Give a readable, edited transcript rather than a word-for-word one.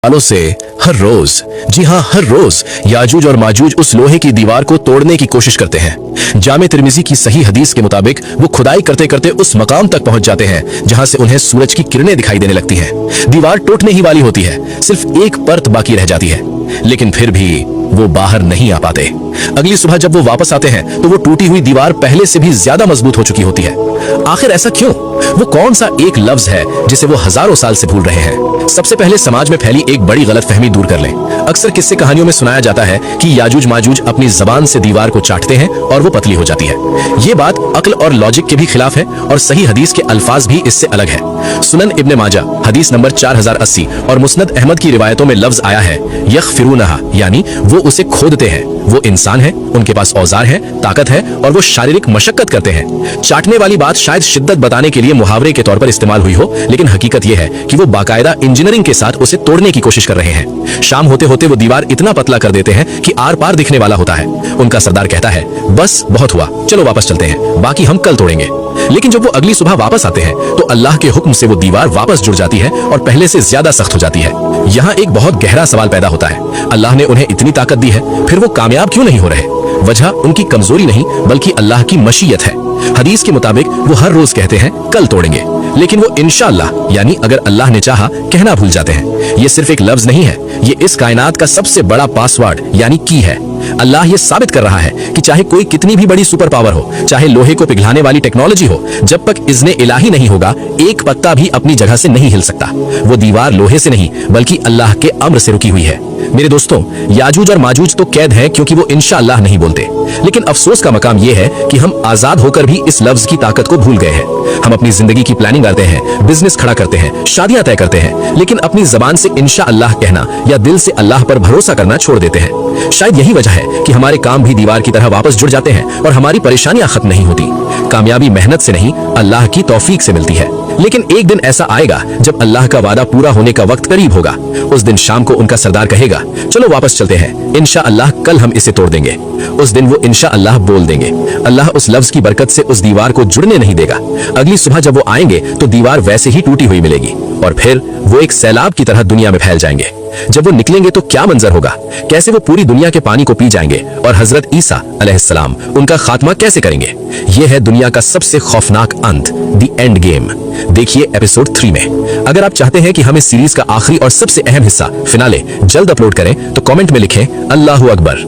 सालों से हर रोज, जी हाँ हर रोज याजूज और माजूज उस लोहे की दीवार को तोड़ने की कोशिश करते हैं। जामे तिर्मिजी की सही हदीस के मुताबिक वो खुदाई करते करते उस मकाम तक पहुंच जाते हैं जहां से उन्हें सूरज की किरणें दिखाई देने लगती हैं। दीवार टूटने ही वाली होती है, सिर्फ एक परत बाकी रह जाती है, लेकिन फिर भी वो बाहर नहीं आ पाते। अगली सुबह जब वो वापस आते हैं तो वो टूटी हुई दीवार पहले से भी ज्यादा मजबूत हो चुकी होती है। आखिर ऐसा क्यों? वो कौन सा एक लफ्ज है जिसे वो हजारों साल से भूल रहे हैं? सबसे पहले समाज में फैली एक बड़ी गलतफहमी दूर कर लें। अक्सर किस्से कहानियों में सुनाया जाता है कि याजूज माजूज अपनी जबान से दीवार को चाटते हैं और वो पतली हो जाती है। ये बात अक्ल और लॉजिक के भी खिलाफ है और सही हदीस के अल्फाज भी इससे अलग है। सुनन इब्ने माजा हदीस नंबर 4080 और मुस्नद अहमद की रिवायतों में लफ्ज आया है यखफिरूनहा, यानी वो उसे खोदते हैं। वो इंसान है, उनके पास औजार है, ताकत है और वो शारीरिक मशक्कत करते हैं। चाटने वाली बात शायद शिद्दत बताने के लिए मुहावरे के तौर पर इस्तेमाल हुई हो, लेकिन हकीकत यह है कि वो बाकायदा इंजीनियरिंग के साथ उसे तोड़ने की कोशिश कर रहे हैं। शाम होते होते वो दीवार इतना पतला कर देते हैं कि आर पार दिखने वाला होता है। उनका सरदार कहता है, बस बहुत हुआ, चलो वापस चलते हैं, बाकी हम कल तोड़ेंगे। लेकिन जब वो अगली सुबह वापस आते हैं तो अल्लाह के हुक्म से वो दीवार वापस जुड़ जाती है और पहले से ज्यादा सख्त हो जाती है। यहाँ एक बहुत गहरा सवाल पैदा होता है, अल्लाह ने उन्हें इतनी ताकत दी है, फिर वो कामयाब क्यों नहीं हो रहे? वजह उनकी कमजोरी नहीं बल्कि अल्लाह की मशीयत है। हदीस के मुताबिक वो हर रोज कहते हैं कल तोड़ेंगे, लेकिन वो इंशाअल्लाह यानी अगर अल्लाह ने चाहा कहना भूल जाते हैं। ये सिर्फ एक लफ्ज नहीं है, ये इस कायनात का सबसे बड़ा पासवर्ड यानी की है। अल्लाह ये साबित कर रहा है कि चाहे कोई कितनी भी बड़ी सुपर पावर हो, चाहे लोहे को पिघलाने वाली टेक्नोलॉजी हो, जब तक इज़्ने इलाही नहीं होगा एक पत्ता भी अपनी जगह से नहीं हिल सकता। वो दीवार लोहे से नहीं बल्कि अल्लाह के अम्र से रुकी हुई है। मेरे दोस्तों, याजूज और माजूज तो कैद है क्योंकि वो इंशाअल्लाह नहीं बोलते, लेकिन अफसोस का मकाम यह है कि हम आजाद होकर भी इस लफ्ज की ताकत को भूल गए हैं। हम अपनी जिंदगी की प्लानिंग करते हैं, बिजनेस खड़ा करते हैं, शादियां तय करते हैं, लेकिन अपनी जबान से इंशाअल्लाह कहना या दिल से अल्लाह पर भरोसा करना छोड़ देते हैं। शायद यही वजह है कि हमारे काम भी दीवार की तरह वापस जुड़ जाते हैं और हमारी परेशानियां खत्म नहीं होती। कामयाबी मेहनत से नहीं, अल्लाह की तौफीक से मिलती है। लेकिन एक दिन ऐसा आएगा जब अल्लाह का वादा पूरा होने का वक्त करीब होगा। उस दिन शाम को उनका सरदार कहेगा, चलो वापस चलते हैं, इंशाअल्लाह कल हम इसे तोड़ देंगे। उस दिन वो इंशाअल्लाह बोल देंगे। अल्लाह उस लफ्ज की बरकत से उस दीवार को जुड़ने नहीं देगा। अगली सुबह जब वो आएंगे तो दीवार वैसे ही टूटी हुई मिलेगी और फिर वो एक सैलाब की तरह दुनिया में फैल जाएंगे। जब वो निकलेंगे तो क्या मंजर होगा, कैसे वो पूरी दुनिया के पानी को पी जाएंगे और हजरत ईसा अलैहिस्सलाम उनका खात्मा कैसे करेंगे। ये है दुनिया का सबसे खौफनाक अंत, द एंड गेम। देखिए एपिसोड 3 में। अगर आप चाहते हैं कि हम इस सीरीज का आखिरी और सबसे अहम हिस्सा फिनाले जल्द अपलोड करें तो कमेंट में लिखें अल्लाहू अकबर।